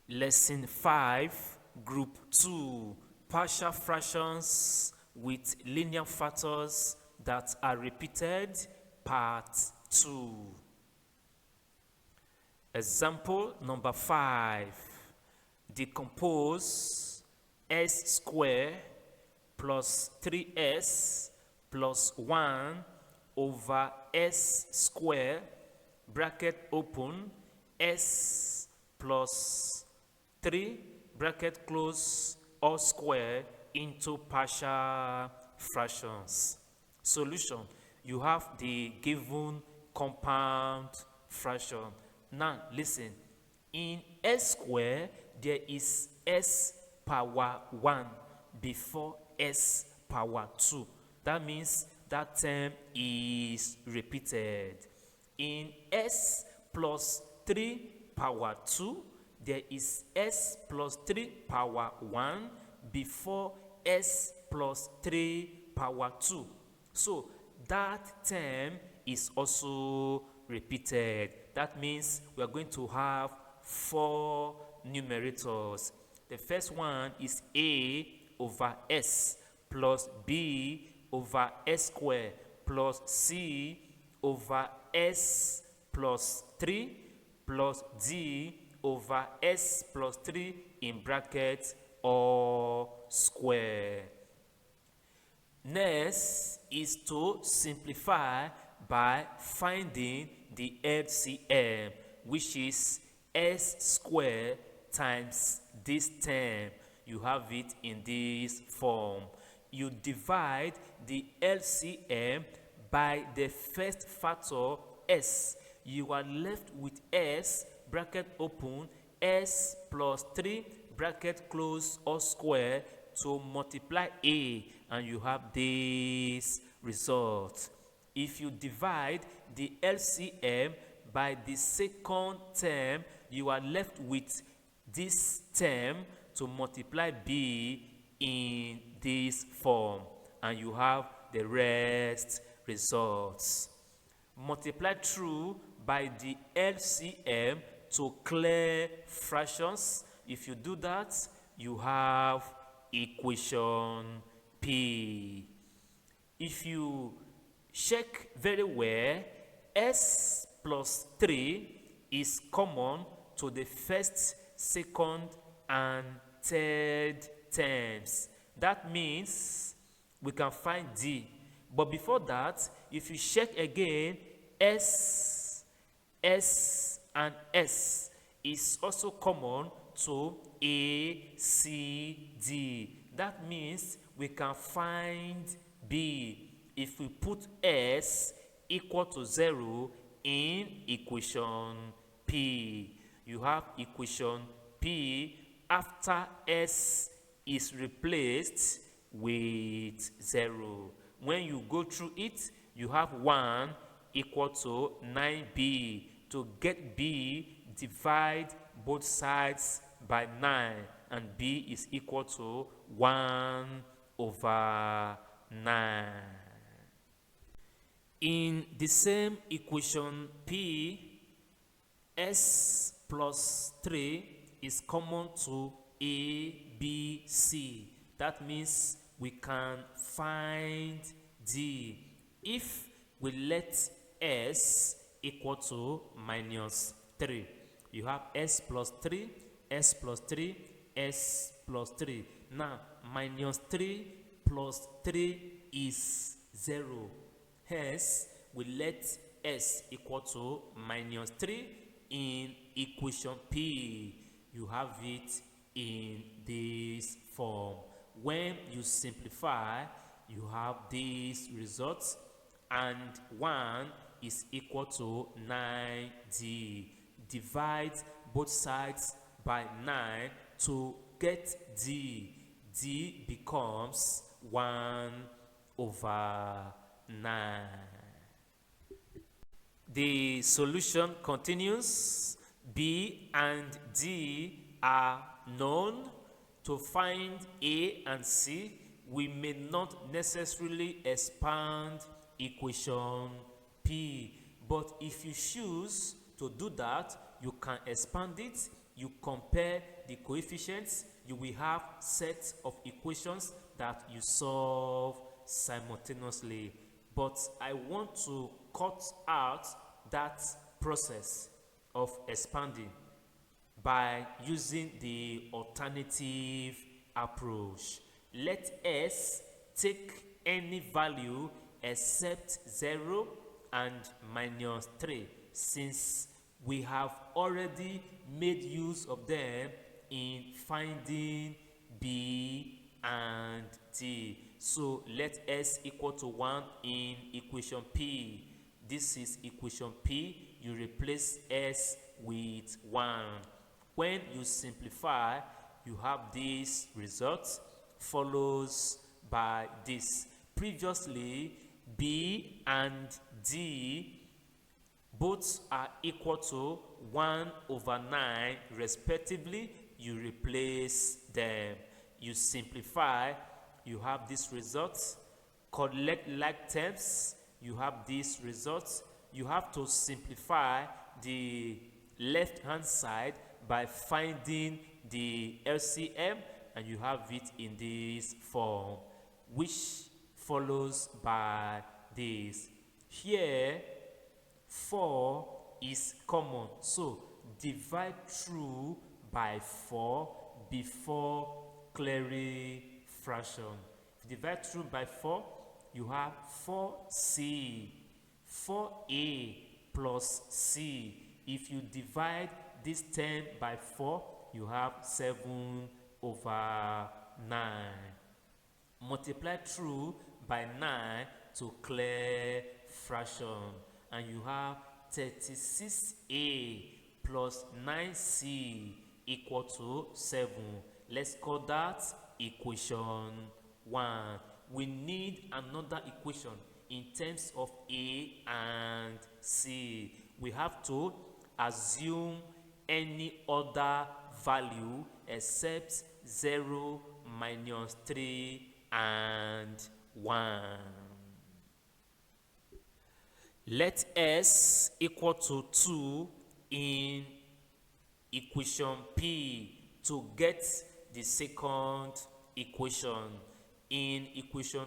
Lesson 5, Group 2, partial fractions with linear factors that are repeated, Part 2. Example number 5. Decompose s squared plus 3s plus 1 over s squared, bracket open, s plus 3, bracket close, all square into partial fractions. Solution: you have the given compound fraction. Now listen, in s square there is s power 1 before s power 2. That means that term is repeated. In s plus 3 power 2, there is s plus 3 power 1 before s plus 3 power 2. So that term is also repeated. That means we are going to have 4 numerators. The first one is a over s plus b over s squared plus c over s plus 3 plus d over s plus 3 in bracket all square. Next is to simplify by finding the LCM, which is s squared times this term. You have it in this form. You divide the LCM by the first factor s. You are left with s, bracket open, s plus 3, bracket close, all square, to multiply a, and you have this result. If you divide the LCM by the second term, you are left with this term to multiply b in this form, and you have the rest results. Multiply through by the LCM to clear fractions. If you do that, you have equation P. If you check very well, s plus 3 is common to the first, second, and third terms. That means we can find d. But before that, if you check again, s, and s is also common to a, c, d. That means we can find b if we put s equal to 0 in equation P. You have equation P after s is replaced with 0. When you go through it, you have 1 equal to 9b. To get b, divide both sides by 9, and b is equal to 1 over 9. In the same equation P, s plus 3 is common to a, b, c. That means we can find d if we let s equal to minus 3. You have s plus 3, s plus 3, s plus 3. Now, minus 3 plus 3 is 0. Hence, we let s equal to minus 3 in equation P. You have it in this form. When you simplify, you have these results, and 1 is equal to 9d. Divide both sides by 9 to get d. d becomes 1 over 9. The solution continues. B and D are known. To find A and C, we may not necessarily expand equation P, but if you choose to do that, you can expand it. You compare the coefficients, you will have sets of equations that you solve simultaneously. But I want to cut out that process of expanding by using the alternative approach. Let S take any value except 0 and minus 3, since we have already made use of them in finding B and D. So let S equal to 1 in equation P. This is equation P. You replace S with 1. When you simplify, you have this result follows by this. Previously, B and D both are equal to 1 over 9 respectively. You replace them. You simplify, you have this result. Collect like terms, you have this result. You have to simplify the left hand side by finding the LCM, and you have it in this form, which follows by this. Here 4 is common, so divide through by 4 before clearing fraction. If you divide through by 4, you have 4c, 4a plus c. If you divide this term by 4, you have 7 over 9. Multiply through by 9 to clear fraction, and you have 36a plus 9c equal to 7. Let's call that equation 1. We need another equation in terms of a and c. We have to assume any other value except 0, minus 3, and 1. Let S equal to 2 in equation P to get the second equation. In equation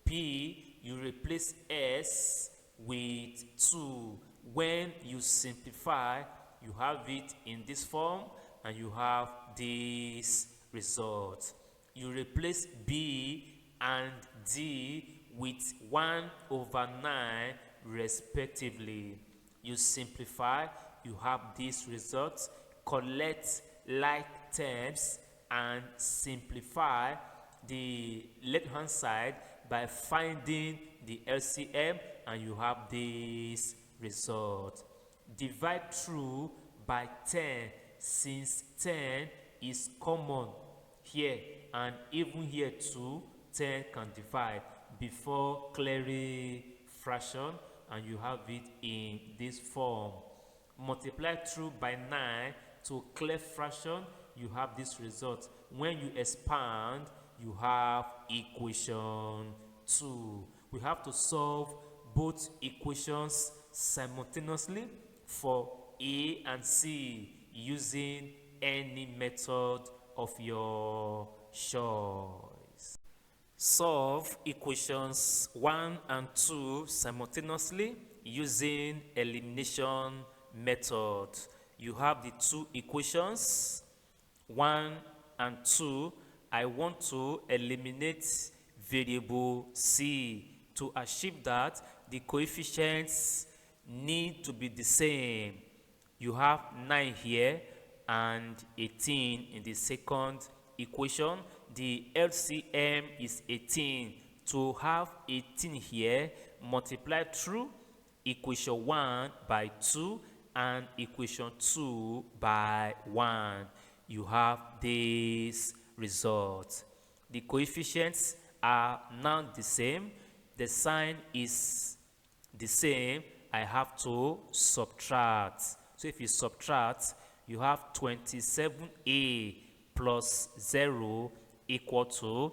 P, you replace S with 2. When you simplify, you have it in this form, and you have this result. You replace B and D with 1 over 9 respectively. You simplify, you have this result. Collect like terms and simplify the left hand side by finding the LCM, and you have this result. Divide through by 10, since 10 is common here, and even here too 10 can divide before clearing fraction, and you have it in this form. Multiply through by 9 to clear fraction, you have this result. When you expand, you have equation 2. We have to solve both equations simultaneously for A and C using any method of your choice. Solve equations 1 and 2 simultaneously using elimination method. You have the two equations 1 and 2. I want to eliminate variable C. To achieve that, the coefficients need to be the same. You have 9 here and 18 in the second equation. The LCM is 18. To have 18 here, multiply through equation 1 by 2 and equation 2 by 1. You have this result. The coefficients are now the same. The sign is the same. I have to subtract. So if you subtract, you have 27a plus 0 equal to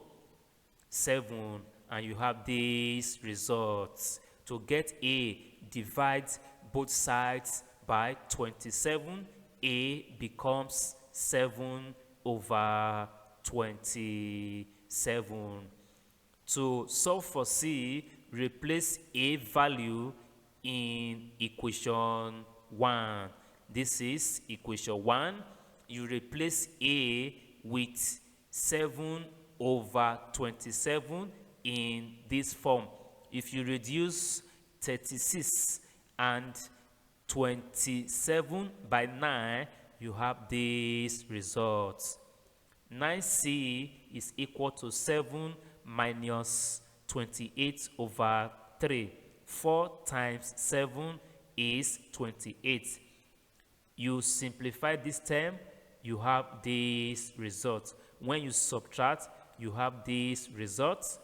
7, and you have these results. To get a, divide both sides by 27. A becomes 7 over 27. To solve for C, replace A value in equation 1. This is equation 1. You replace A with 7 over 27 in this form. If you reduce 36 and 27 by 9, you have these results. 9C is equal to 7 minus 28 over 3. 4 times 7 is 28. You simplify this term, you have this result. When you subtract, you have this result.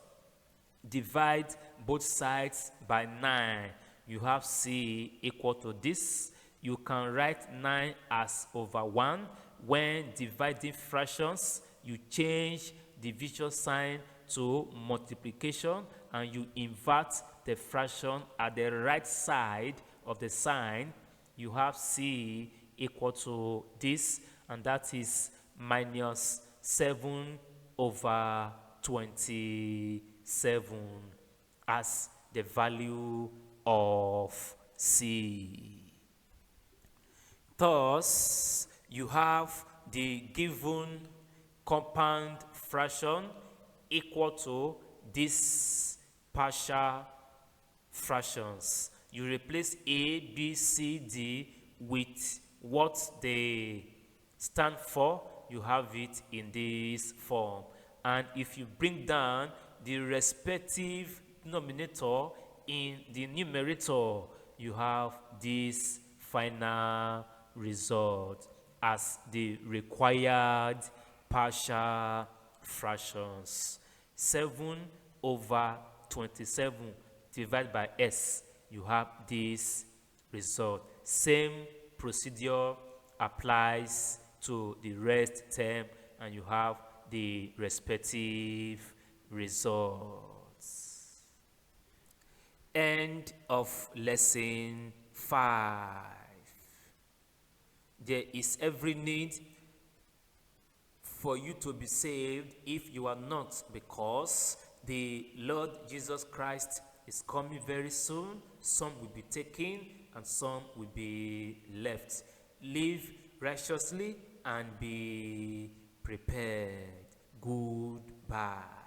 Divide both sides by 9. You have C equal to this. You can write 9 as over 1. When dividing fractions, you change division sign to multiplication and you invert the fraction at the right side of the sign. You have C equal to this, and that is minus 7 over 27 as the value of C. Thus, you have the given compound fraction equal to these partial fractions. You replace A, B, C, D with what they stand for. You have it in this form. And if you bring down the respective denominator in the numerator, you have this final result as the required partial fractions. 7 over 27 divided by S, you have this result. Same procedure applies to the rest term, and you have the respective results. End of lesson 5. There is every need for you to be saved if you are not, because the Lord Jesus Christ is coming very soon. Some will be taken and some will be left. Live righteously and be prepared. Goodbye.